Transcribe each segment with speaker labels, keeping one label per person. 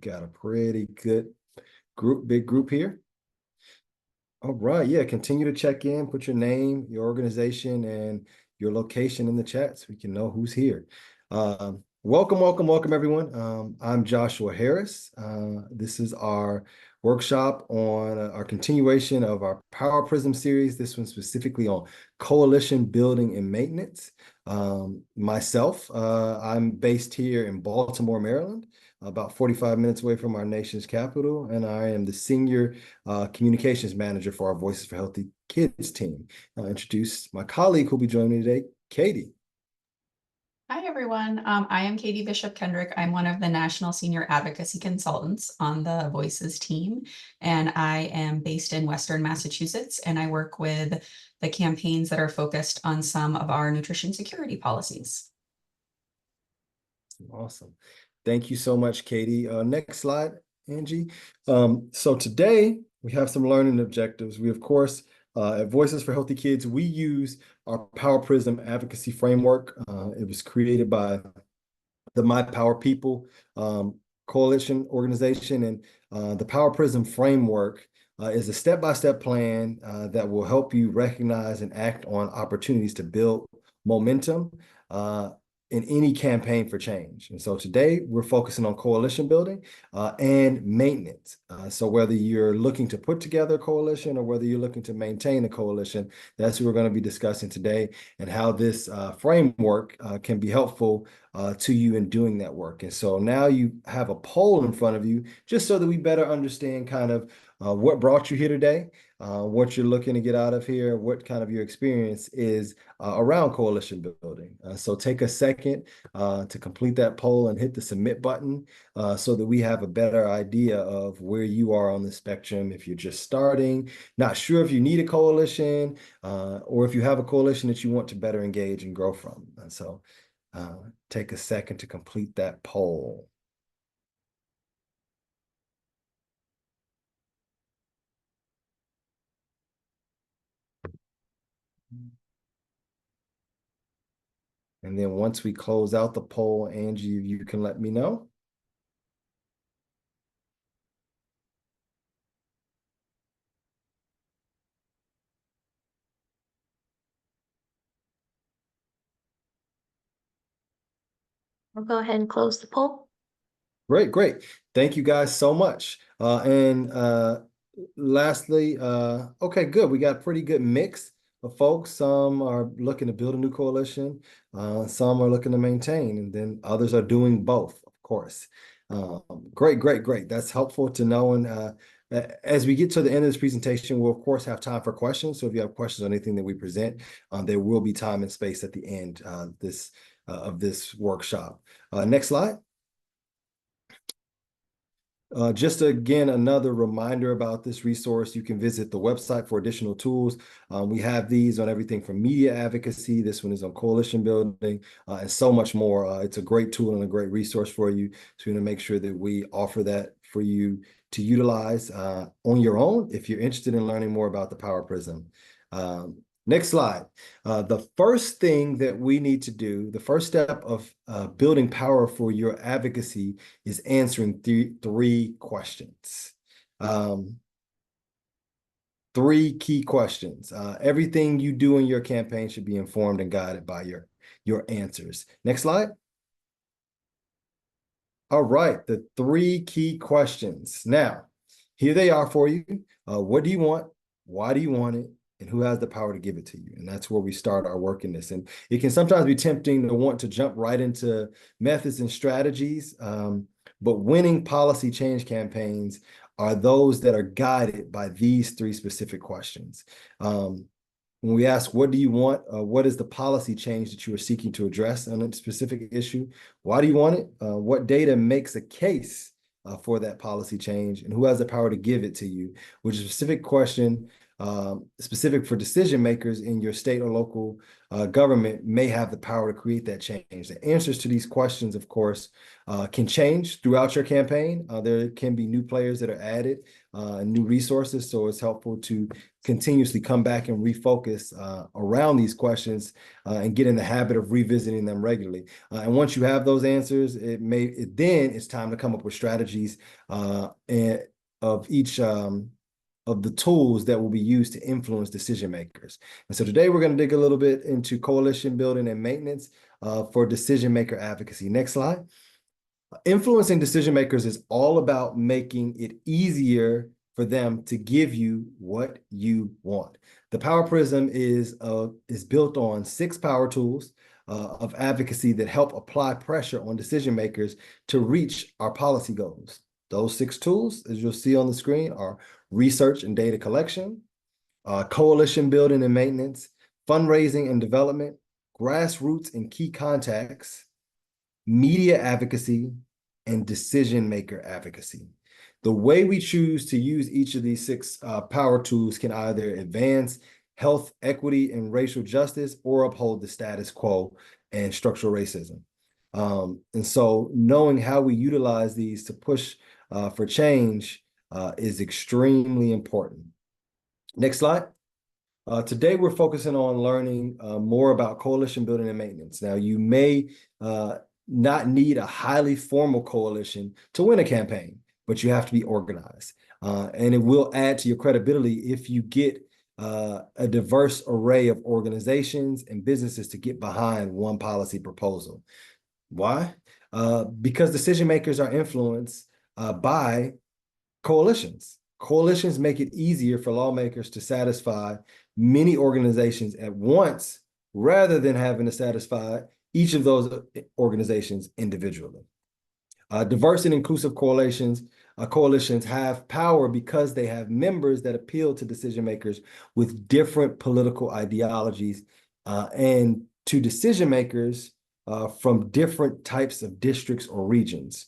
Speaker 1: got a pretty good big group here. All right, yeah, continue to check in, put your name, your organization, and your location in the chat so we can know who's here. Welcome, everyone. I'm Joshua Harris. This is our workshop on our continuation of our Power Prism series, this one specifically on coalition building and maintenance. Myself, I'm based here in Baltimore, Maryland, about 45 minutes away from our nation's capital, and I am the senior communications manager for our Voices for Healthy Kids team. I'll introduce my colleague who'll be joining me today, Katie.
Speaker 2: Hi, everyone. I am Katie Bishop-Kendrick. I'm one of the National Senior Advocacy Consultants on the Voices team, and I am based in Western Massachusetts, and I work with the campaigns that are focused on some of our nutrition security policies.
Speaker 1: Awesome. Thank you so much, Katie. Next slide, Angie. So today we have some learning objectives. We, of course, at Voices for Healthy Kids, we use our Power Prism advocacy framework. It was created by the My Power People coalition organization, and the Power Prism framework is a step-by-step plan that will help you recognize and act on opportunities to build momentum in any campaign for change. And so today we're focusing on coalition building and maintenance. So whether you're looking to put together a coalition or whether you're looking to maintain a coalition, that's what we're going to be discussing today, and how this framework can be helpful to you in doing that work. And so now you have a poll in front of you, just so that we better understand kind of what brought you here today, what you're looking to get out of here, what kind of your experience is around coalition building. So take a second to complete that poll and hit the submit button so that we have a better idea of where you are on the spectrum. If you're just starting, not sure if you need a coalition, or if you have a coalition that you want to better engage and grow from. And so take a second to complete that poll. And then once we close out the poll, Angie, you can let me know.
Speaker 3: We'll go ahead and close the poll.
Speaker 1: Great. Thank you guys so much. Lastly, okay, good. We got a pretty good mix of folks. Some are looking to build a new coalition. Some are looking to maintain, and then others are doing both, of course. Great. That's helpful to know. And as we get to the end of this presentation, we'll of course have time for questions. So if you have questions on anything that we present, there will be time and space at the end of this workshop. Next slide. Just again, another reminder about this resource. You can visit the website for additional tools. We have these on everything from media advocacy. This one is on coalition building, and so much more. It's a great tool and a great resource for you. So we're going to make sure that we offer that for you to utilize on your own if you're interested in learning more about the Power Prism. Next slide. The first thing that we need to do, the first step of building power for your advocacy, is answering three questions. Three key questions. Everything you do in your campaign should be informed and guided by your answers. Next slide. All right, the three key questions. Now, here they are for you. What do you want? Why do you want it? And who has the power to give it to you? And that's where we start our work in this. And it can sometimes be tempting to want to jump right into methods and strategies, but winning policy change campaigns are those that are guided by these three specific questions. When we ask, what do you want? What is the policy change that you are seeking to address on a specific issue? Why do you want it? What data makes a case for that policy change? And who has the power to give it to you? Which is a specific question specific for decision makers in your state or local government may have the power to create that change. The answers to these questions, of course, can change throughout your campaign. There can be new players that are added, new resources, so it's helpful to continuously come back and refocus around these questions and get in the habit of revisiting them regularly. And once you have those answers, then it's time to come up with strategies and of each of the tools that will be used to influence decision makers. And so today we're going to dig a little bit into coalition building and maintenance for decision maker advocacy. Next slide. Influencing decision makers is all about making it easier for them to give you what you want. The Power Prism is built on 6 power tools of advocacy that help apply pressure on decision makers to reach our policy goals. Those 6 tools, as you'll see on the screen, are research and data collection, coalition building and maintenance, fundraising and development, grassroots and key contacts, media advocacy, and decision maker advocacy. The way we choose to use each of these 6 power tools can either advance health, equity, and racial justice or uphold the status quo and structural racism. And so knowing how we utilize these to push for change is extremely important. Next slide. Today, we're focusing on learning more about coalition building and maintenance. Now, you may not need a highly formal coalition to win a campaign, but you have to be organized. And it will add to your credibility if you get a diverse array of organizations and businesses to get behind one policy proposal. Why? Because decision makers are influenced by coalitions. Coalitions make it easier for lawmakers to satisfy many organizations at once rather than having to satisfy each of those organizations individually. Diverse and inclusive coalitions have power because they have members that appeal to decision makers with different political ideologies and to decision makers from different types of districts or regions.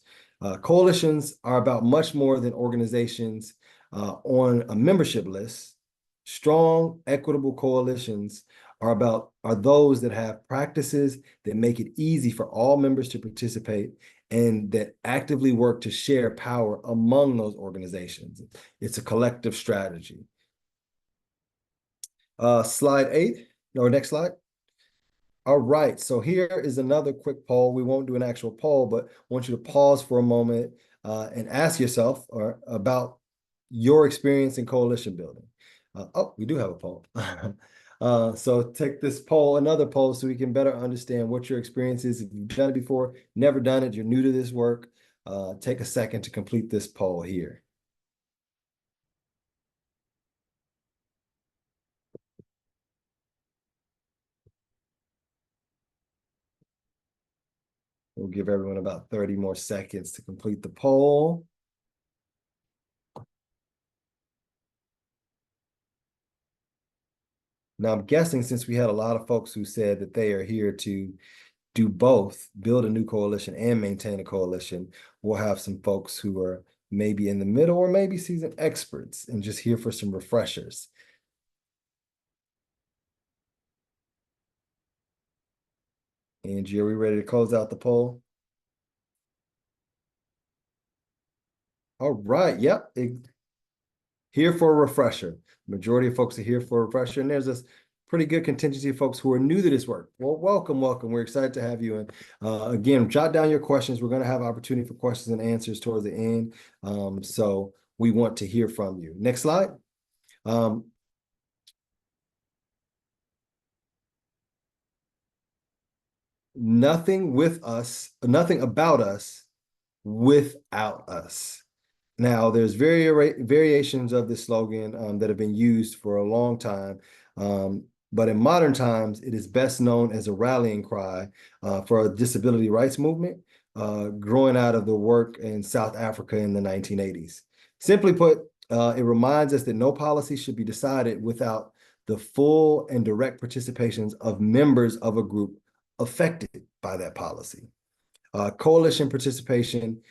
Speaker 1: Coalitions are about much more than organizations on a membership list. Strong, equitable coalitions are those that have practices that make it easy for all members to participate and that actively work to share power among those organizations. It's a collective strategy. Slide 8, or next slide. All right, so here is another quick poll. We won't do an actual poll, but I want you to pause for a moment and ask yourself about your experience in coalition building. Oh, we do have a poll. So take this poll, another poll, so we can better understand what your experience is. If you've done it before, never done it, you're new to this work, take a second to complete this poll here. We'll give everyone about 30 more seconds to complete the poll. Now, I'm guessing since we had a lot of folks who said that they are here to do both, build a new coalition and maintain a coalition, we'll have some folks who are maybe in the middle or maybe seasoned experts and just here for some refreshers. Angie, are we ready to close out the poll? All right, yep. Here for a refresher. Majority of folks are here for a refresher, and there's this pretty good contingency of folks who are new to this work. Well, welcome. We're excited to have you. And again, jot down your questions. We're going to have opportunity for questions and answers towards the end. So we want to hear from you. Next slide. Nothing about us without us. Now, there's variations of this slogan that have been used for a long time, but in modern times, it is best known as a rallying cry for a disability rights movement growing out of the work in South Africa in the 1980s. Simply put, it reminds us that no policy should be decided without the full and direct participations of members of a group affected by that policy. Coalition participation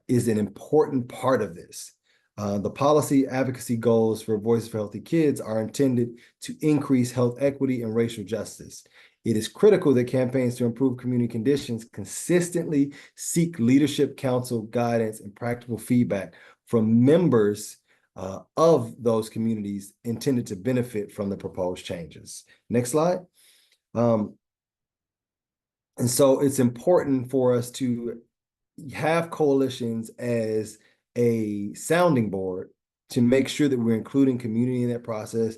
Speaker 1: is an important part of this. The policy advocacy goals for Voices for Healthy Kids are intended to increase health equity and racial justice. It is critical that campaigns to improve community conditions consistently seek leadership, counsel, guidance, and practical feedback from members of those communities intended to benefit from the proposed changes. Next slide. And so it's important for us to have coalitions as a sounding board to make sure that we're including community in that process,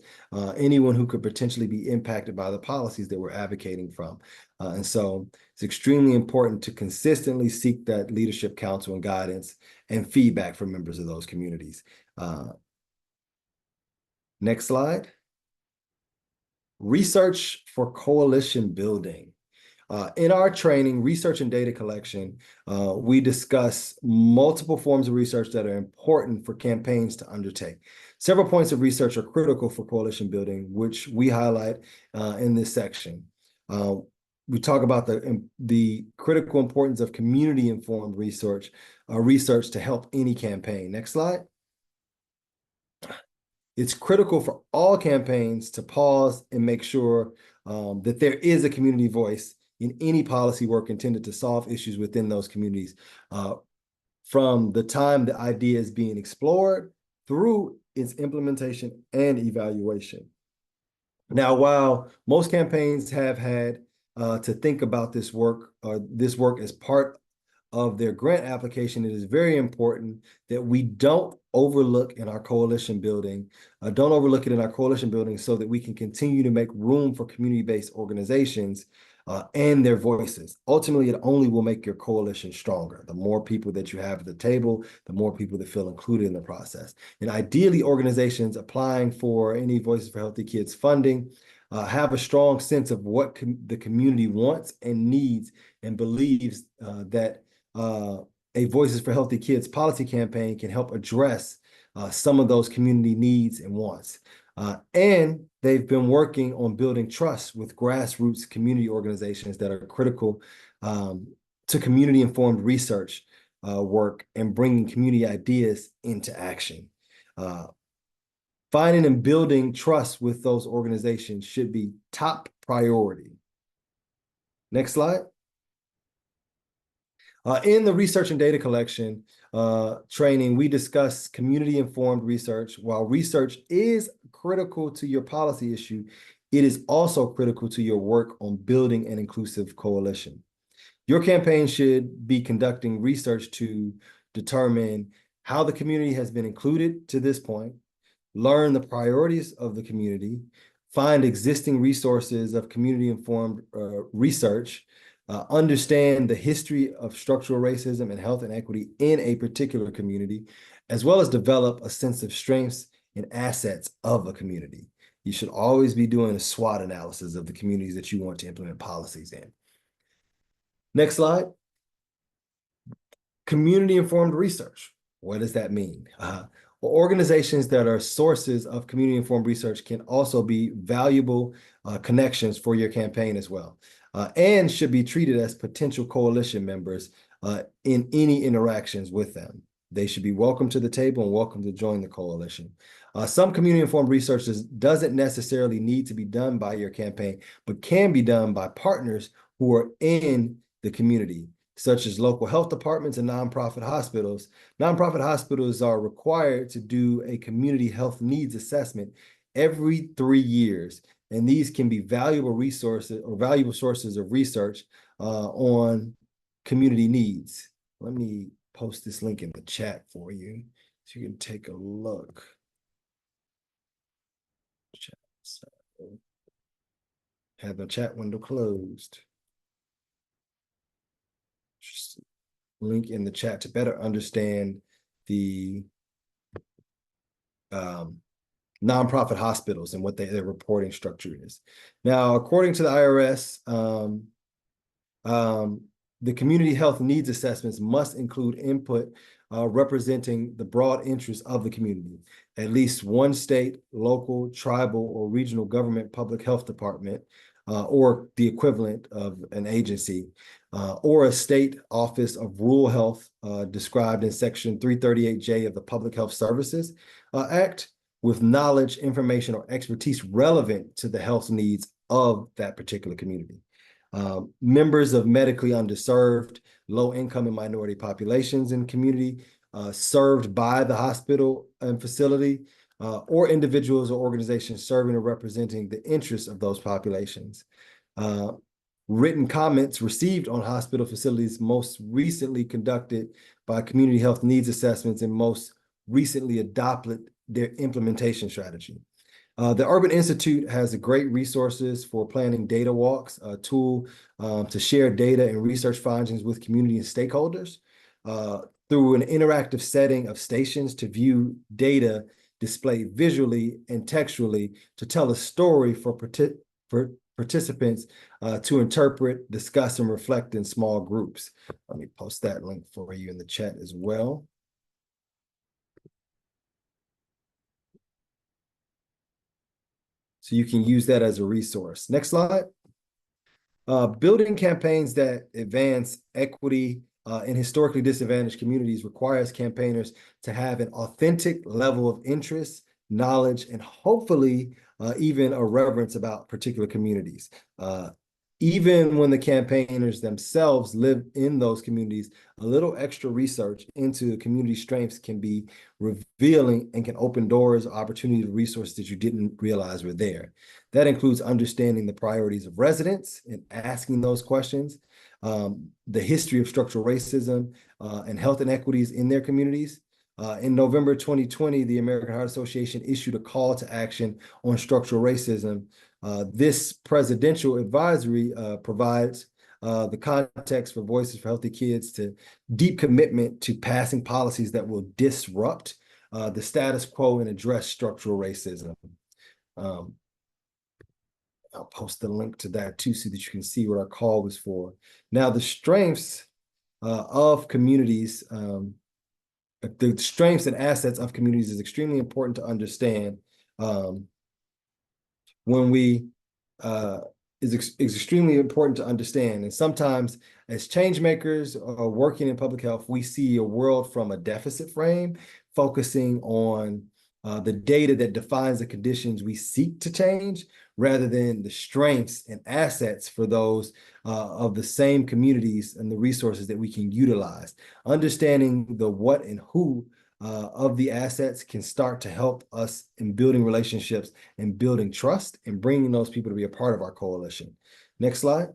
Speaker 1: anyone who could potentially be impacted by the policies that we're advocating from. And so it's extremely important to consistently seek that leadership, counsel, and guidance and feedback from members of those communities. Next slide. Research for coalition building. In our training, research and data collection, we discuss multiple forms of research that are important for campaigns to undertake. Several points of research are critical for coalition building, which we highlight in this section. We talk about the critical importance of community-informed research to help any campaign. Next slide. It's critical for all campaigns to pause and make sure that there is a community voice in any policy work intended to solve issues within those communities, from the time the idea is being explored through its implementation and evaluation. Now, while most campaigns have had to think about this work as part of their grant application, it is very important that we don't overlook in our coalition building, so that we can continue to make room for community-based organizations and their voices. Ultimately, it only will make your coalition stronger. The more people that you have at the table, the more people that feel included in the process. And ideally, organizations applying for any Voices for Healthy Kids funding have a strong sense of what the community wants and needs, and believes that a Voices for Healthy Kids policy campaign can help address some of those community needs and wants. And they've been working on building trust with grassroots community organizations that are critical to community-informed research work and bringing community ideas into action. Finding and building trust with those organizations should be top priority. Next slide. In the research and data collection training, we discuss community-informed research. While research is critical to your policy issue, it is also critical to your work on building an inclusive coalition. Your campaign should be conducting research to determine how the community has been included to this point, learn the priorities of the community, find existing resources of community-informed research, understand the history of structural racism and health inequity in a particular community, as well as develop a sense of strengths and assets of a community. You should always be doing a SWOT analysis of the communities that you want to implement policies in. Next slide. Community-informed research. What does that mean? Well, organizations that are sources of community-informed research can also be valuable connections for your campaign as well, and should be treated as potential coalition members in any interactions with them. They should be welcome to the table and welcome to join the coalition. Some community-informed research doesn't necessarily need to be done by your campaign, but can be done by partners who are in the community, such as local health departments and nonprofit hospitals. Nonprofit hospitals are required to do a community health needs assessment every 3 years, and these can be valuable resources or valuable sources of research on community needs. Let me post this link in the chat for you so you can take a look. Have the chat window closed. Just link in the chat to better understand the nonprofit hospitals and what their reporting structure is. Now, according to the IRS, the community health needs assessments must include input representing the broad interests of the community. At least one state, local, tribal, or regional government public health department or the equivalent of an agency, or a state office of rural health described in Section 338J of the Public Health Services Act, with knowledge, information, or expertise relevant to the health needs of that particular community. Members of medically underserved, low-income and minority populations in community served by the hospital and facility, or individuals or organizations serving or representing the interests of those populations. Written comments received on hospital facilities most recently conducted by community health needs assessments and most recently adopted their implementation strategy. The Urban Institute has great resources for planning data walks, a tool to share data and research findings with community and stakeholders through an interactive setting of stations to view data displayed visually and textually to tell a story for participants to interpret, discuss, and reflect in small groups. Let me post that link for you in the chat as well. So you can use that as a resource. Next slide. Building campaigns that advance equity in historically disadvantaged communities requires campaigners to have an authentic level of interest, knowledge, and hopefully even a reverence about particular communities. Even when the campaigners themselves live in those communities, a little extra research into community strengths can be revealing and can open doors, opportunity to resources that you didn't realize were there. That includes understanding the priorities of residents and asking those questions, the history of structural racism and health inequities in their communities. In November 2020, the American Heart Association issued a call to action on structural racism. This presidential advisory provides the context for Voices for Healthy Kids to deep commitment to passing policies that will disrupt the status quo and address structural racism. I'll post the link to that too so that you can see what our call was for. Now, the strengths of communities, the strengths and assets of communities is extremely important to understand when we is extremely important to understand. And sometimes as change makers working in public health, we see a world from a deficit frame, focusing on the data that defines the conditions we seek to change, rather than the strengths and assets for those of the same communities and the resources that we can utilize. Understanding the what and who of the assets can start to help us in building relationships and building trust and bringing those people to be a part of our coalition. Next slide.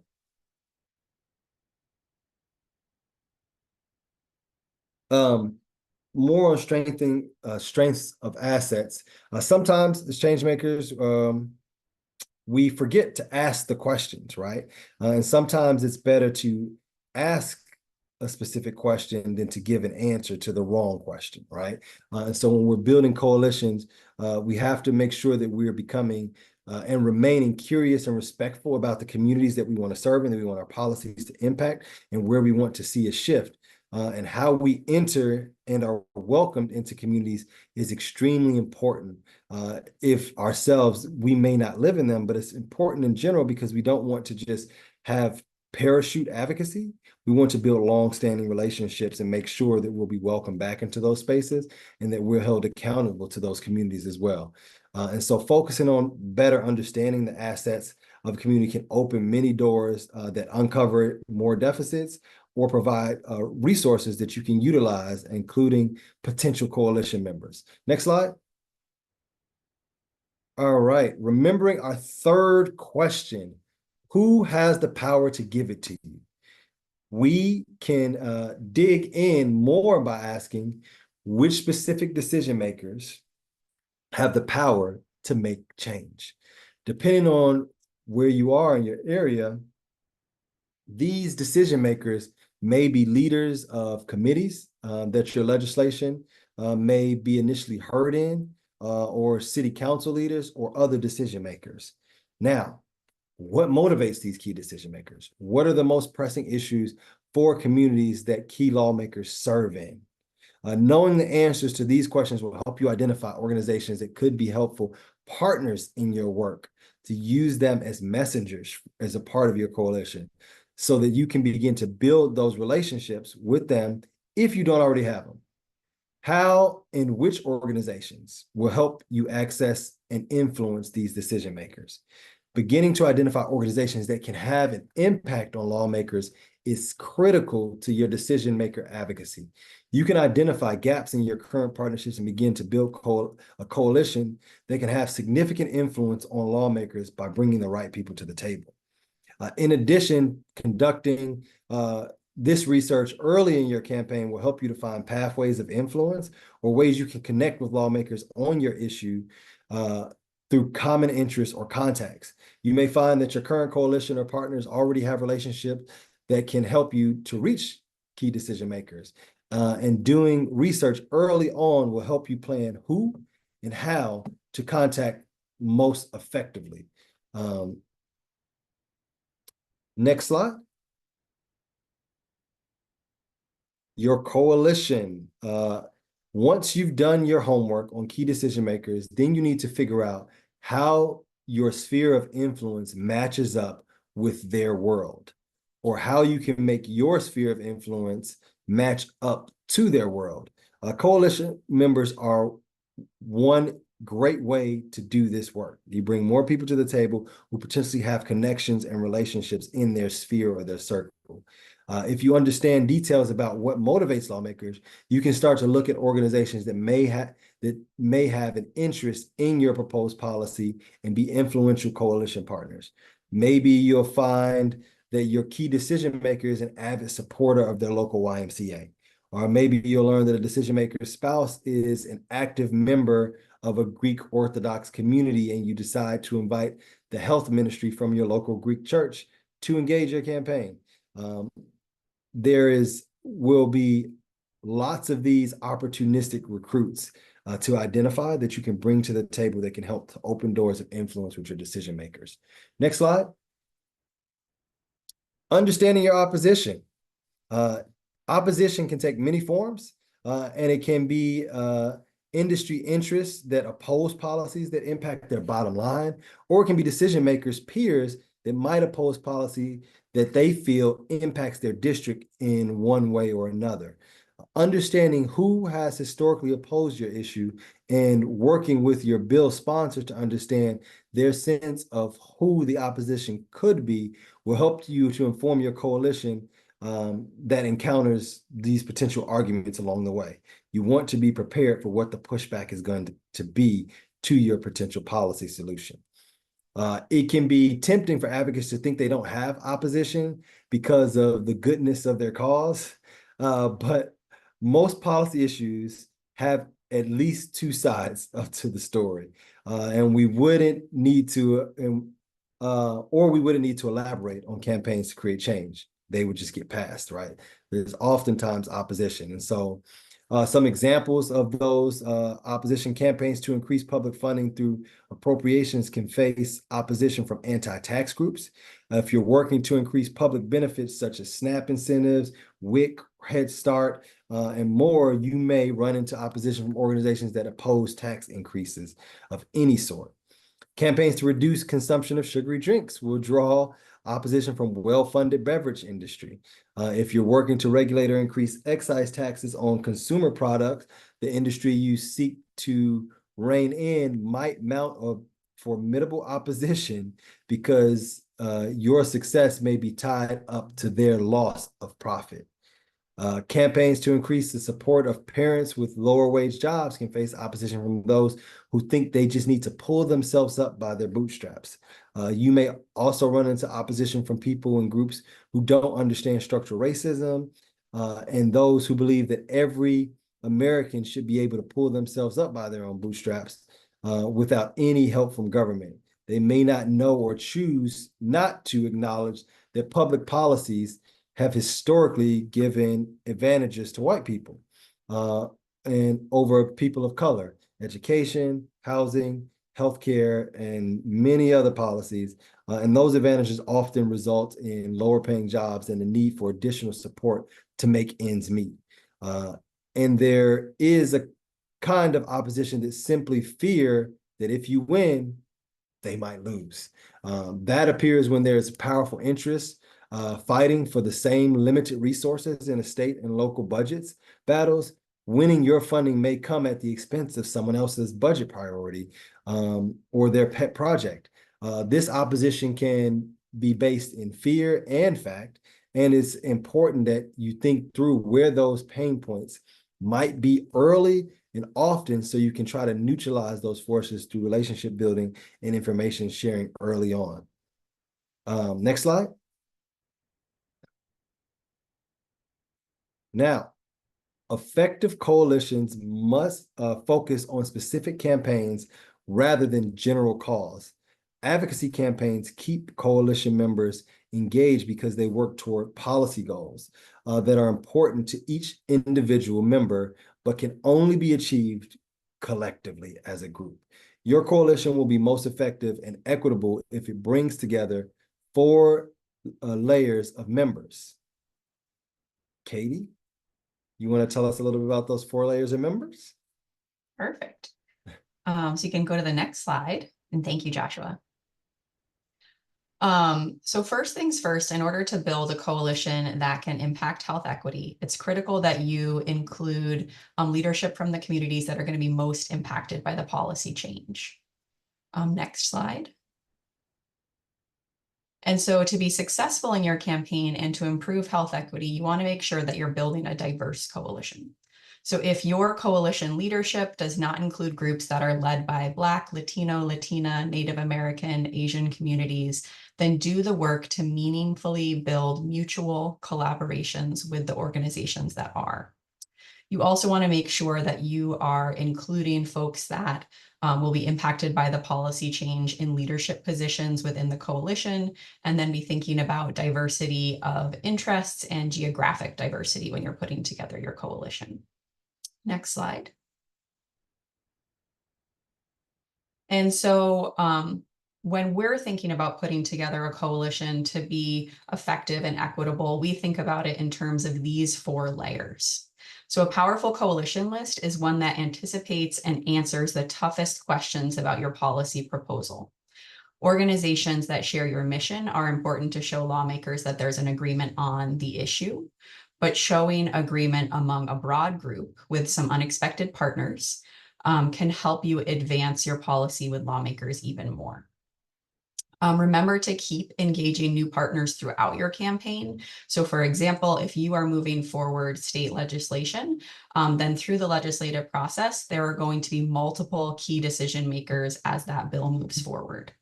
Speaker 1: More on strengthening strengths of assets. Sometimes as change makers, we forget to ask the questions, right? And sometimes it's better to ask a specific question than to give an answer to the wrong question, right? And so when we're building coalitions, we have to make sure that we're becoming and remaining curious and respectful about the communities that we want to serve and that we want our policies to impact and where we want to see a shift. And how we enter and are welcomed into communities is extremely important. If ourselves, we may not live in them, but it's important in general because we don't want to just have parachute advocacy. We want to build long-standing relationships and make sure that we'll be welcomed back into those spaces and that we're held accountable to those communities as well. And so focusing on better understanding the assets of a community can open many doors that uncover more deficits or provide resources that you can utilize, including potential coalition members. Next slide. All right, remembering our third question, who has the power to give it to you? We can dig in more by asking which specific decision makers have the power to make change. Depending on where you are in your area, these decision makers may be leaders of committees that your legislation may be initially heard in, or city council leaders or other decision makers. Now, what motivates these key decision makers? What are the most pressing issues for communities that key lawmakers serve in? Knowing the answers to these questions will help you identify organizations that could be helpful partners in your work. to use them as messengers as a part of your coalition so that you can begin to build those relationships with them if you don't already have them. How and which organizations will help you access and influence these decision makers? Beginning to identify organizations that can have an impact on lawmakers is critical to your decision maker advocacy. You can identify gaps in your current partnerships and begin to build a coalition that can have significant influence on lawmakers by bringing the right people to the table. In addition, conducting this research early in your campaign will help you to find pathways of influence or ways you can connect with lawmakers on your issue through common interests or contacts. You may find that your current coalition or partners already have relationships that can help you to reach key decision makers. And doing research early on will help you plan who and how to contact most effectively. Next slide. Your coalition. Once you've done your homework on key decision makers, then you need to figure out how your sphere of influence matches up with their world, or how you can make your sphere of influence match up to their world. Coalition members are one great way to do this work. You bring more people to the table who potentially have connections and relationships in their sphere or their circle. If you understand details about what motivates lawmakers, you can start to look at organizations that may have an interest in your proposed policy and be influential coalition partners. Maybe you'll find that your key decision maker is an avid supporter of their local YMCA. Or maybe you'll learn that a decision maker's spouse is an active member of a Greek Orthodox community, and you decide to invite the health ministry from your local Greek church to engage your campaign. Will be lots of these opportunistic recruits to identify that you can bring to the table that can help to open doors of influence with your decision makers. Next slide. Understanding your opposition. Opposition can take many forms, and it can be industry interests that oppose policies that impact their bottom line, or it can be decision makers, peers that might oppose policy that they feel impacts their district in one way or another. Understanding who has historically opposed your issue and working with your bill sponsor to understand their sense of who the opposition could be will help you to inform your coalition that encounters these potential arguments along the way. You want to be prepared for what the pushback is going to be to your potential policy solution. It can be tempting for advocates to think they don't have opposition because of the goodness of their cause, but most policy issues have at least two sides to the story, and we wouldn't need to, or we wouldn't need to elaborate on campaigns to create change. They would just get passed, right? There's oftentimes opposition, and so some examples of those opposition campaigns to increase public funding through appropriations can face opposition from anti-tax groups. If you're working to increase public benefits such as SNAP incentives, WIC, Head Start, and more, you may run into opposition from organizations that oppose tax increases of any sort. Campaigns to reduce consumption of sugary drinks will draw opposition from well-funded beverage industry. If you're working to regulate or increase excise taxes on consumer products, the industry you seek to rein in might mount a formidable opposition because your success may be tied up to their loss of profit. Campaigns to increase the support of parents with lower wage jobs can face opposition from those who think they just need to pull themselves up by their bootstraps. You may also run into opposition from people and groups who don't understand structural racism, and those who believe that every American should be able to pull themselves up by their own bootstraps without any help from government. They may not know or choose not to acknowledge that public policies have historically given advantages to white people and over people of color, education, housing, healthcare, and many other policies. And those advantages often result in lower paying jobs and the need for additional support to make ends meet. And there is a kind of opposition that simply fear that if you win, they might lose. That appears when there's powerful interest fighting for the same limited resources in the state and local budgets battles. Winning your funding may come at the expense of someone else's budget priority or their pet project. This opposition can be based in fear and fact, and it's important that you think through where those pain points might be early and often, so you can try to neutralize those forces through relationship building and information sharing early on. Next slide. Now, effective coalitions must focus on specific campaigns rather than general cause. Advocacy campaigns keep coalition members engaged because they work toward policy goals that are important to each individual member, but can only be achieved collectively as a group. Your coalition will be most effective and equitable if it brings together 4 layers of members. Katie, you want to tell us a little bit about those 4 layers of members?
Speaker 2: Perfect. So you can go to the next slide, and thank you, Joshua. So first things first, in order to build a coalition that can impact health equity, it's critical that you include leadership from the communities that are going to be most impacted by the policy change. Next slide. And so to be successful in your campaign and to improve health equity, you want to make sure that you're building a diverse coalition. So if your coalition leadership does not include groups that are led by Black, Latino, Latina, Native American, Asian communities, then do the work to meaningfully build mutual collaborations with the organizations that are. You also want to make sure that you are including folks that will be impacted by the policy change in leadership positions within the coalition, and then be thinking about diversity of interests and geographic diversity when you're putting together your coalition. Next slide. And so when we're thinking about putting together a coalition to be effective and equitable, we think about it in terms of these 4 layers. So a powerful coalition list is one that anticipates and answers the toughest questions about your policy proposal. Organizations that share your mission are important to show lawmakers that there's an agreement on the issue, but showing agreement among a broad group with some unexpected partners can help you advance your policy with lawmakers even more. Remember to keep engaging new partners throughout your campaign. So for example, if you are moving forward state legislation, then through the legislative process, there are going to be multiple key decision makers as that bill moves forward.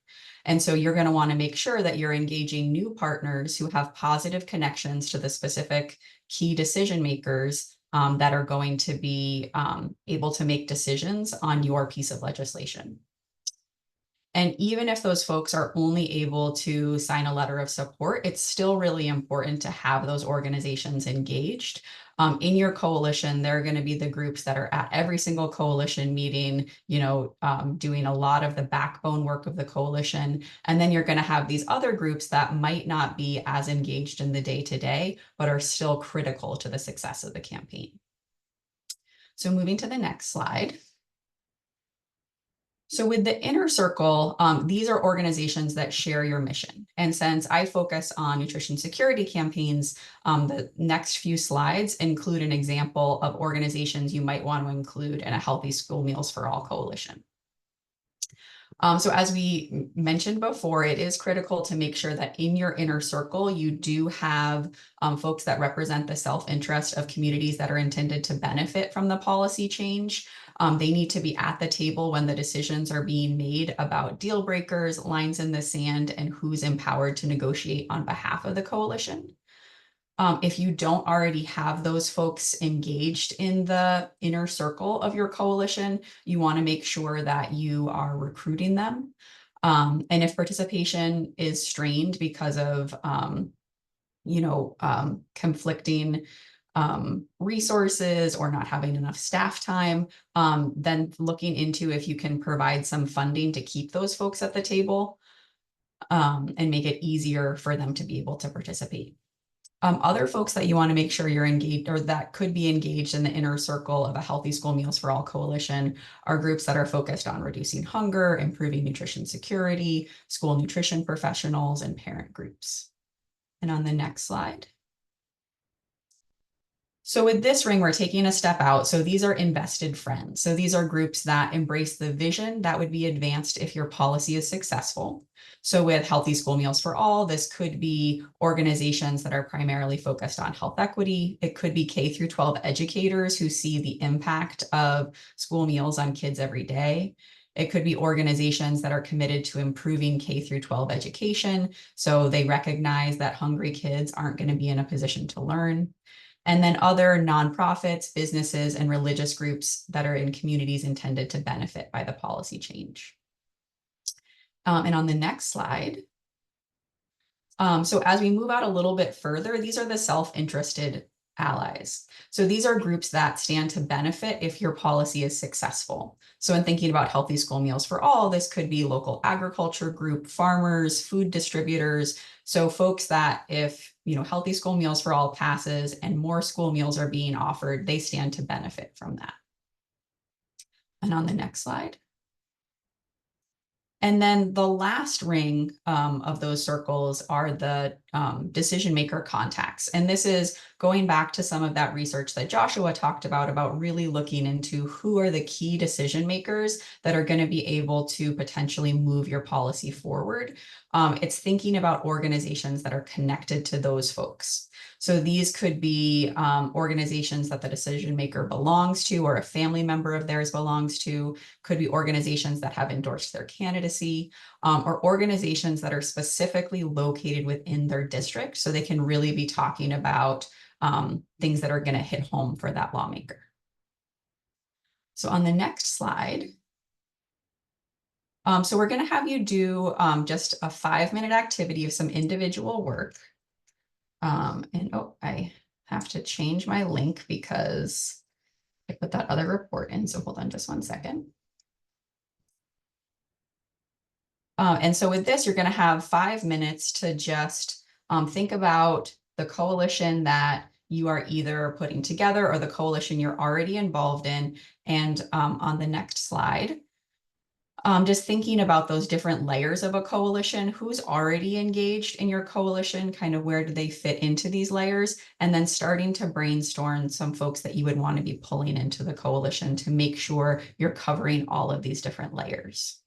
Speaker 2: And so you're going to want to make sure that you're engaging new partners who have positive connections to the specific key decision makers that are going to be able to make decisions on your piece of legislation. And even if those folks are only able to sign a letter of support, it's still really important to have those organizations engaged. In your coalition, there are going to be the groups that are at every single coalition meeting, doing a lot of the backbone work of the coalition. And then you're going to have these other groups that might not be as engaged in the day-to-day, but are still critical to the success of the campaign. So moving to the next slide. So with the inner circle, these are organizations that share your mission. And since I focus on nutrition security campaigns, the next few slides include an example of organizations you might want to include in a Healthy School Meals for All coalition. So as we mentioned before, it is critical to make sure that in your inner circle, you do have folks that represent the self-interest of communities that are intended to benefit from the policy change. They need to be at the table when the decisions are being made about deal breakers, lines in the sand, and who's empowered to negotiate on behalf of the coalition. If you don't already have those folks engaged in the inner circle of your coalition, you want to make sure that you are recruiting them. And if participation is strained because of, conflicting resources or not having enough staff time, then looking into if you can provide some funding to keep those folks at the table and make it easier for them to be able to participate. Other folks that you want to make sure you're engaged or that could be engaged in the inner circle of a Healthy School Meals for All coalition are groups that are focused on reducing hunger, improving nutrition security, school nutrition professionals, and parent groups. And on the next slide. So with this ring, we're taking a step out. So these are invested friends. So these are groups that embrace the vision that would be advanced if your policy is successful. So with Healthy School Meals for All, this could be organizations that are primarily focused on health equity. It could be K through 12 educators who see the impact of school meals on kids every day. It could be organizations that are committed to improving K through 12 education. So they recognize that hungry kids aren't going to be in a position to learn. And then other nonprofits, businesses, and religious groups that are in communities intended to benefit by the policy change. And on the next slide. So as we move out a little bit further, these are the self-interested allies. So these are groups that stand to benefit if your policy is successful. So in thinking about Healthy School Meals for All, this could be local agriculture group, farmers, food distributors. So folks that if, Healthy School Meals for All passes and more school meals are being offered, they stand to benefit from that. And on the next slide. And then the last ring of those circles are the decision maker contacts. And this is going back to some of that research that Joshua talked about really looking into who are the key decision makers that are going to be able to potentially move your policy forward. It's thinking about organizations that are connected to those folks. So these could be organizations that the decision maker belongs to or a family member of theirs belongs to, could be organizations that have endorsed their candidacy, or organizations that are specifically located within their district. So they can really be talking about things that are going to hit home for that lawmaker. So on the next slide. So we're going to have you do just a 5-minute activity of some individual work. I have to change my link because I put that other report in. So hold on just 1 second. And so with this, you're going to have 5 minutes to just think about the coalition that you are either putting together or the coalition you're already involved in. And on the next slide, just thinking about those different layers of a coalition, who's already engaged in your coalition, kind of where do they fit into these layers, and then starting to brainstorm some folks that you would want to be pulling into the coalition to make sure you're covering all of these different layers.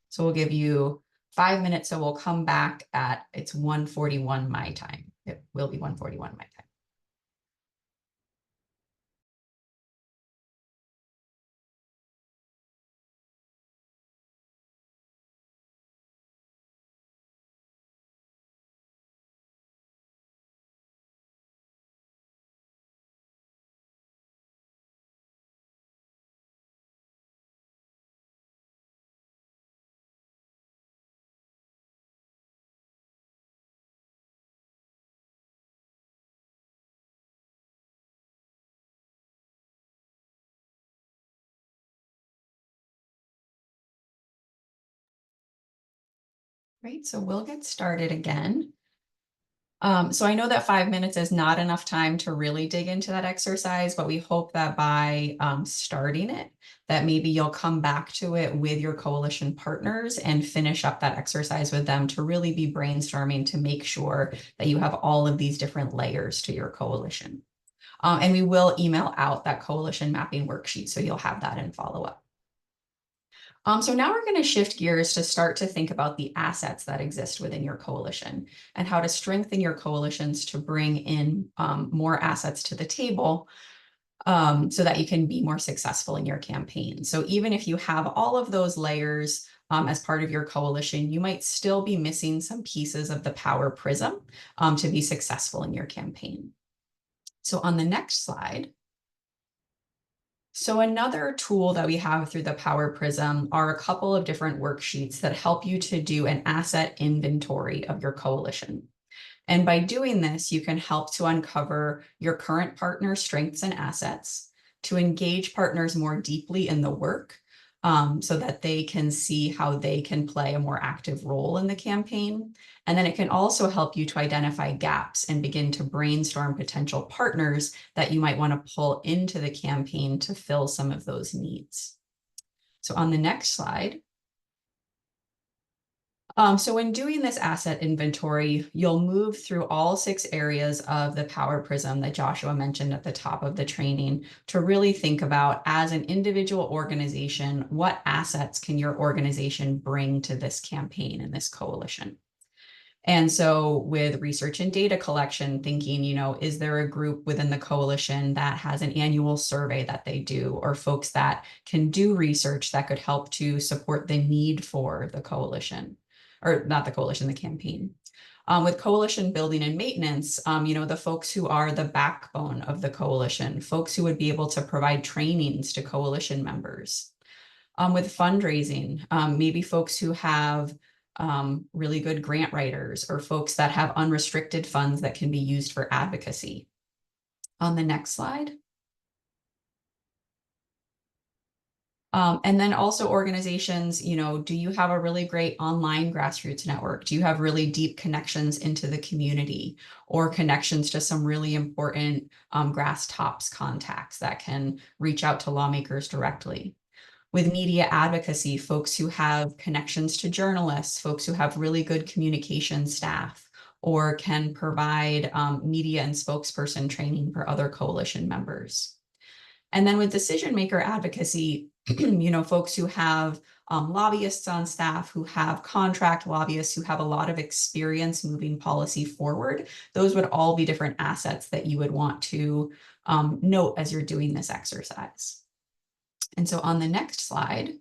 Speaker 2: So we'll give you 5 minutes, so we'll come back at, it's 1:41 my time. It will be 1:41 my time. Great, so we'll get started again. So I know that 5 minutes is not enough time to really dig into that exercise, but we hope that by starting it, that maybe you'll come back to it with your coalition partners and finish up that exercise with them to really be brainstorming to make sure that you have all of these different layers to your coalition. And we will email out that coalition mapping worksheet, so you'll have that in follow-up. So now we're going to shift gears to start to think about the assets that exist within your coalition and how to strengthen your coalitions to bring in more assets to the table so that you can be more successful in your campaign. So even if you have all of those layers as part of your coalition, you might still be missing some pieces of the Power Prism to be successful in your campaign. So on the next slide. So another tool that we have through the Power Prism are a couple of different worksheets that help you to do an asset inventory of your coalition. And by doing this, you can help to uncover your current partner's strengths and assets, to engage partners more deeply in the work, so that they can see how they can play a more active role in the campaign. And then it can also help you to identify gaps and begin to brainstorm potential partners that you might want to pull into the campaign to fill some of those needs. So on the next slide, so when doing this asset inventory, you'll move through all 6 areas of the Power Prism that Joshua mentioned at the top of the training to really think about, as an individual organization, what assets can your organization bring to this campaign and this coalition? And so with research and data collection, thinking, is there a group within the coalition that has an annual survey that they do, or folks that can do research that could help to support the need for the coalition, or not the coalition, the campaign. With coalition building and maintenance, the folks who are the backbone of the coalition, folks who would be able to provide trainings to coalition members. With fundraising, maybe folks who have really good grant writers, or folks that have unrestricted funds that can be used for advocacy. On the next slide. And then also organizations, do you have a really great online grassroots network? Do you have really deep connections into the community, or connections to some really important grass tops contacts that can reach out to lawmakers directly? With media advocacy, folks who have connections to journalists, folks who have really good communication staff, or can provide media and spokesperson training for other coalition members. And then with decision maker advocacy, folks who have lobbyists on staff, who have contract lobbyists, who have a lot of experience moving policy forward, those would all be different assets that you would want to note as you're doing this exercise. And so on the next slide,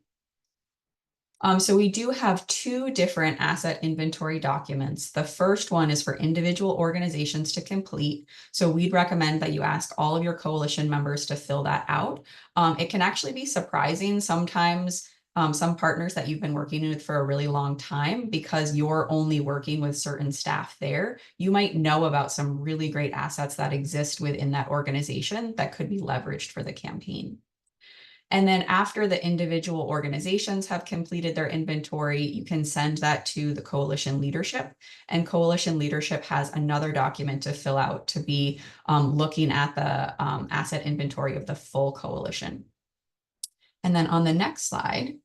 Speaker 2: so we do have 2 different asset inventory documents. The first one is for individual organizations to complete. So we'd recommend that you ask all of your coalition members to fill that out. It can actually be surprising sometimes, some partners that you've been working with for a really long time, because you're only working with certain staff there, you might know about some really great assets that exist within that organization that could be leveraged for the campaign. And then after the individual organizations have completed their inventory, you can send that to the coalition leadership, and coalition leadership has another document to fill out to be looking at the asset inventory of the full coalition. And then on the next slide,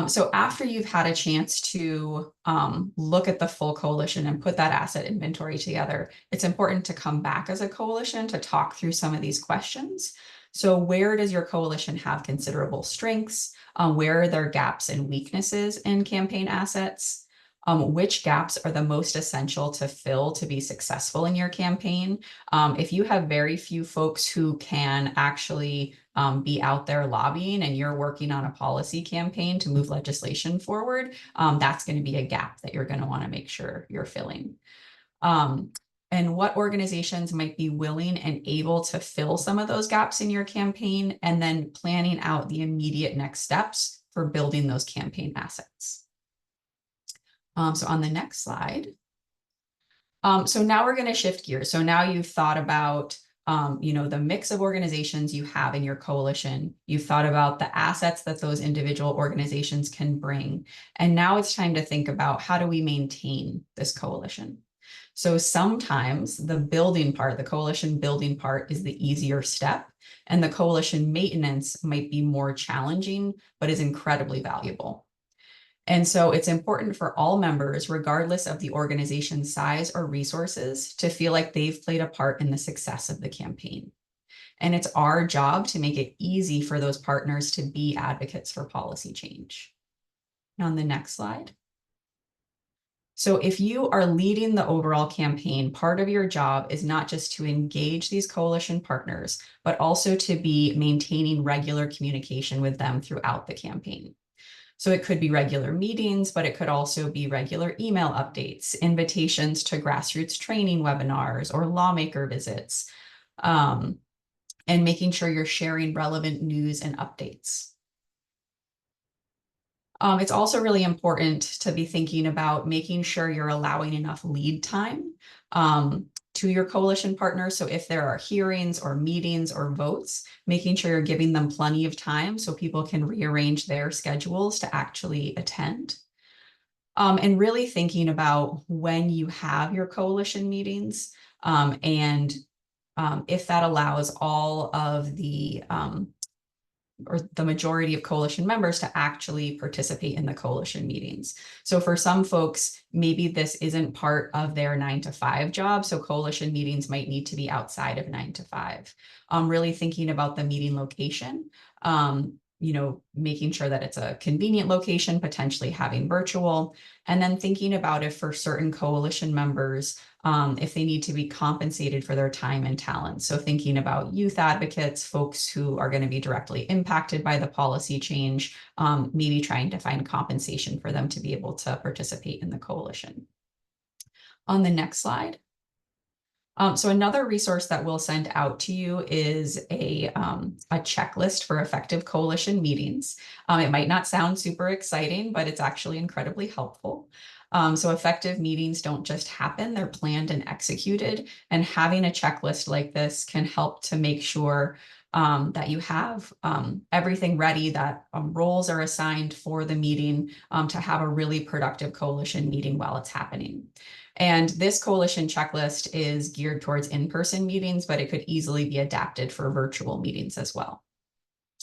Speaker 2: so after you've had a chance to look at the full coalition and put that asset inventory together, it's important to come back as a coalition to talk through some of these questions. So where does your coalition have considerable strengths? Where are there gaps and weaknesses in campaign assets? Which gaps are the most essential to fill to be successful in your campaign? If you have very few folks who can actually be out there lobbying, and you're working on a policy campaign to move legislation forward, that's going to be a gap that you're going to want to make sure you're filling. And what organizations might be willing and able to fill some of those gaps in your campaign, and then planning out the immediate next steps for building those campaign assets. So on the next slide. So now we're going to shift gears. So now you've thought about the mix of organizations you have in your coalition. You've thought about the assets that those individual organizations can bring. And now it's time to think about, how do we maintain this coalition? So sometimes the building part, the coalition building part, is the easier step, and the coalition maintenance might be more challenging, but is incredibly valuable. And so it's important for all members, regardless of the organization's size or resources, to feel like they've played a part in the success of the campaign. And it's our job to make it easy for those partners to be advocates for policy change. On the next slide. So if you are leading the overall campaign, part of your job is not just to engage these coalition partners, but also to be maintaining regular communication with them throughout the campaign. So it could be regular meetings, but it could also be regular email updates, invitations to grassroots training webinars or lawmaker visits, and making sure you're sharing relevant news and updates. It's also really important to be thinking about making sure you're allowing enough lead time. to your coalition partners. So if there are hearings or meetings or votes, making sure you're giving them plenty of time so people can rearrange their schedules to actually attend. And really thinking about when you have your coalition meetings, and if that allows all of the or the majority of coalition members to actually participate in the coalition meetings. So for some folks, maybe this isn't part of their 9 to 5 job. So coalition meetings might need to be outside of 9 to 5. Really thinking about the meeting location, making sure that it's a convenient location, potentially having virtual, and then thinking about if for certain coalition members, if they need to be compensated for their time and talent. So thinking about youth advocates, folks who are going to be directly impacted by the policy change, maybe trying to find compensation for them to be able to participate in the coalition. On the next slide. So another resource that we'll send out to you is a checklist for effective coalition meetings. It might not sound super exciting, but it's actually incredibly helpful. So effective meetings don't just happen, they're planned and executed. And having a checklist like this can help to make sure that you have everything ready, that roles are assigned for the meeting to have a really productive coalition meeting while it's happening. And this coalition checklist is geared towards in-person meetings, but it could easily be adapted for virtual meetings as well.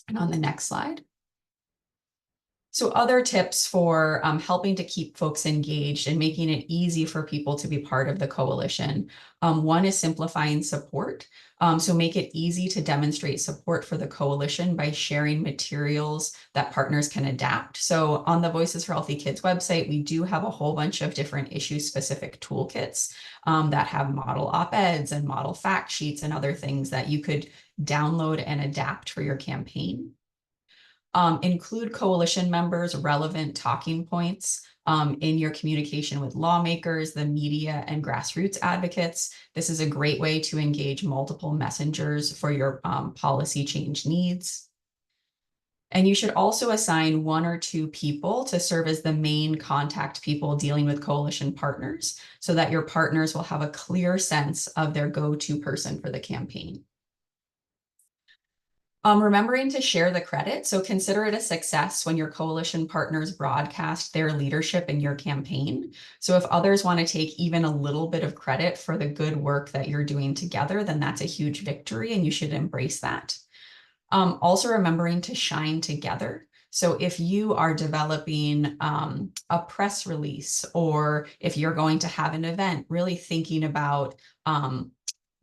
Speaker 2: And on the next slide. So other tips for helping to keep folks engaged and making it easy for people to be part of the coalition. One is simplifying support. So make it easy to demonstrate support for the coalition by sharing materials that partners can adapt. So on the Voices for Healthy Kids website, we do have a whole bunch of different issue-specific toolkits that have model op-eds and model fact sheets and other things that you could download and adapt for your campaign. Include coalition members' relevant talking points in your communication with lawmakers, the media, and grassroots advocates. This is a great way to engage multiple messengers for your policy change needs. And you should also assign 1 or 2 people to serve as the main contact people dealing with coalition partners so that your partners will have a clear sense of their go-to person for the campaign. Remembering to share the credit. So consider it a success when your coalition partners broadcast their leadership in your campaign. So if others want to take even a little bit of credit for the good work that you're doing together, then that's a huge victory and you should embrace that. Also remembering to shine together. So if you are developing a press release, or if you're going to have an event, really thinking about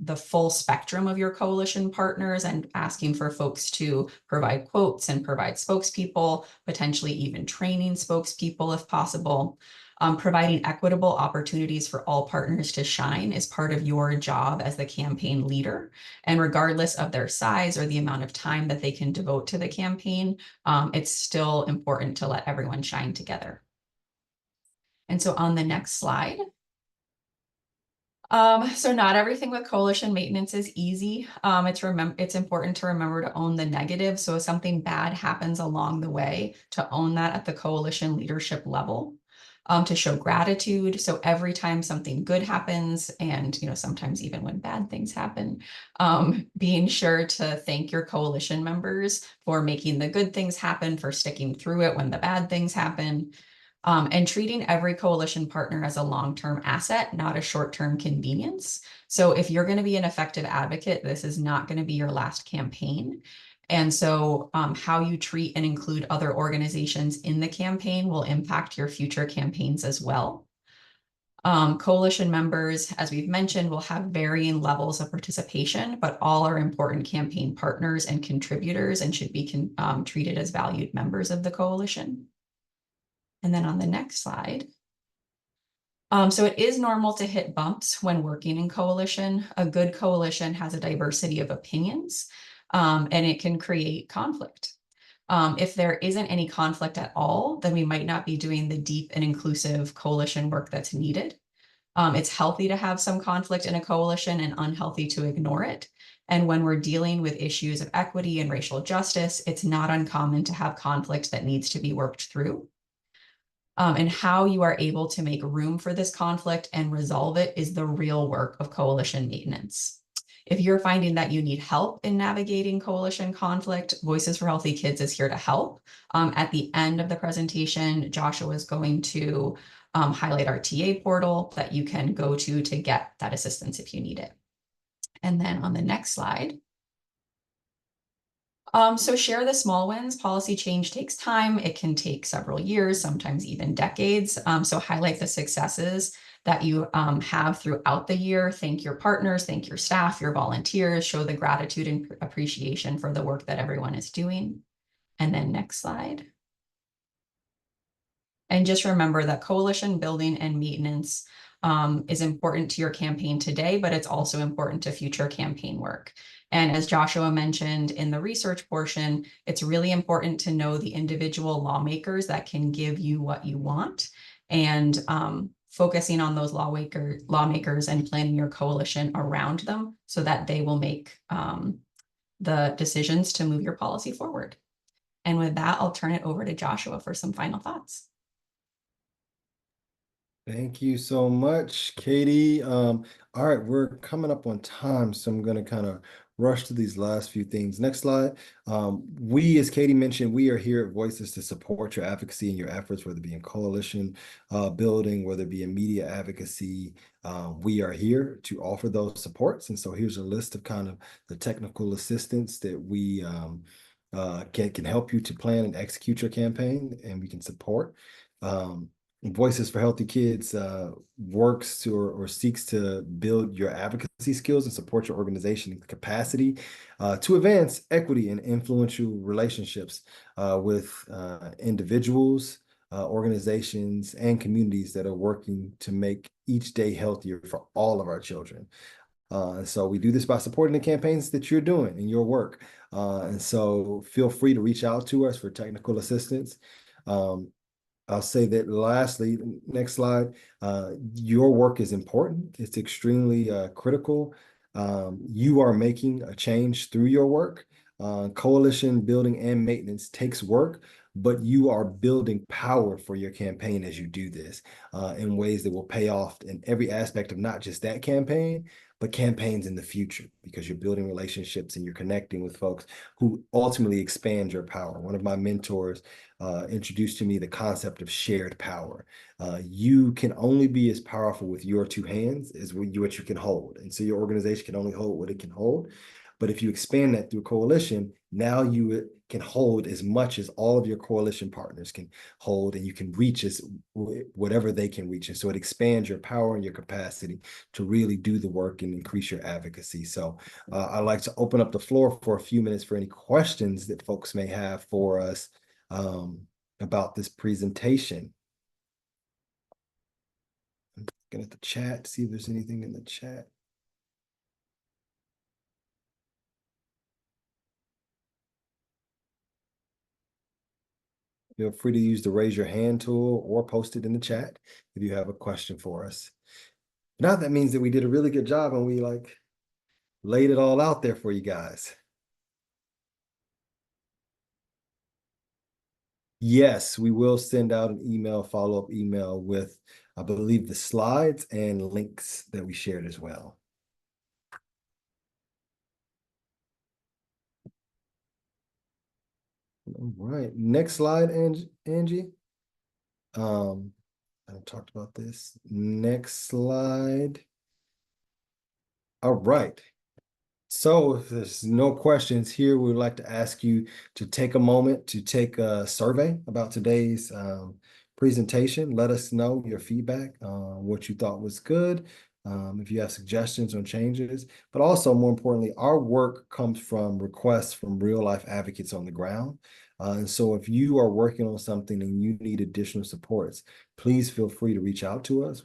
Speaker 2: the full spectrum of your coalition partners and asking for folks to provide quotes and provide spokespeople, potentially even training spokespeople if possible. Providing equitable opportunities for all partners to shine is part of your job as the campaign leader. And regardless of their size or the amount of time that they can devote to the campaign, it's still important to let everyone shine together. And so on the next slide. So not everything with coalition maintenance is easy. It's important to remember to own the negative. So if something bad happens along the way, to own that at the coalition leadership level, to show gratitude. So every time something good happens, and sometimes even when bad things happen, being sure to thank your coalition members for making the good things happen, for sticking through it when the bad things happen. And treating every coalition partner as a long-term asset, not a short-term convenience. So if you're going to be an effective advocate, this is not going to be your last campaign. And so how you treat and include other organizations in the campaign will impact your future campaigns as well. Coalition members, as we've mentioned, will have varying levels of participation, but all are important campaign partners and contributors and should be treated as valued members of the coalition. And then on the next slide. So it is normal to hit bumps when working in coalition. A good coalition has a diversity of opinions, and it can create conflict. If there isn't any conflict at all, then we might not be doing the deep and inclusive coalition work that's needed. It's healthy to have some conflict in a coalition and unhealthy to ignore it. And when we're dealing with issues of equity and racial justice, it's not uncommon to have conflict that needs to be worked through. And how you are able to make room for this conflict and resolve it is the real work of coalition maintenance. If you're finding that you need help in navigating coalition conflict, Voices for Healthy Kids is here to help. At the end of the presentation, Joshua is going to highlight our TA portal that you can go to get that assistance if you need it. And then on the next slide, so share the small wins. Policy change takes time. It can take several years, sometimes even decades. So highlight the successes that you have throughout the year. Thank your partners, thank your staff, your volunteers, show the gratitude and appreciation for the work that everyone is doing. And then next slide. And just remember that coalition building and maintenance is important to your campaign today, but it's also important to future campaign work. And as Joshua mentioned in the research portion, it's really important to know the individual lawmakers that can give you what you want, and focusing on those lawmakers and planning your coalition around them so that they will make the decisions to move your policy forward. And with that, I'll turn it over to Joshua for some final thoughts.
Speaker 1: Thank you so much, Katie. All right, we're coming up on time, so I'm going to kind of rush to these last few things. Next slide. We, as Katie mentioned, we are here at Voices to support your advocacy and your efforts, whether it be in coalition building, whether it be in media advocacy. We are here to offer those supports. And so here's a list of kind of the technical assistance that we can help you to plan and execute your campaign, and we can support. Voices for Healthy Kids works to or seeks to build your advocacy skills and support your organization capacity to advance equity and influential relationships with individuals, organizations, and communities that are working to make each day healthier for all of our children. So we do this by supporting the campaigns that you're doing in your work. And so feel free to reach out to us for technical assistance. I'll say that lastly, next slide, your work is important. It's extremely critical. You are making a change through your work. Coalition building and maintenance takes work, but you are building power for your campaign as you do this in ways that will pay off in every aspect of not just that campaign, but campaigns in the future, because you're building relationships and you're connecting with folks who ultimately expand your power. One of my mentors introduced to me the concept of shared power. You can only be as powerful with your two hands as what you can hold. And so your organization can only hold what it can hold. But if you expand that through coalition, now you can hold as much as all of your coalition partners can hold, and you can reach as whatever they can reach. And so it expands your power and your capacity to really do the work and increase your advocacy. So I'd like to open up the floor for a few minutes for any questions that folks may have for us about this presentation. I'm looking at the chat to see if there's anything in the chat. Feel free to use the raise your hand tool or post it in the chat if you have a question for us. Now that means that we did a really good job and we laid it all out there for you guys. Yes, we will send out an email, follow-up email with, I believe, the slides and links that we shared as well. All right, next slide, Angie. I talked about this. Next slide. All right. So if there's no questions here, we would like to ask you to take a moment to take a survey about today's presentation. Let us know your feedback, what you thought was good, if you have suggestions on changes. But also, more importantly, our work comes from requests from real life advocates on the ground. And so if you are working on something and you need additional supports, please feel free to reach out to us.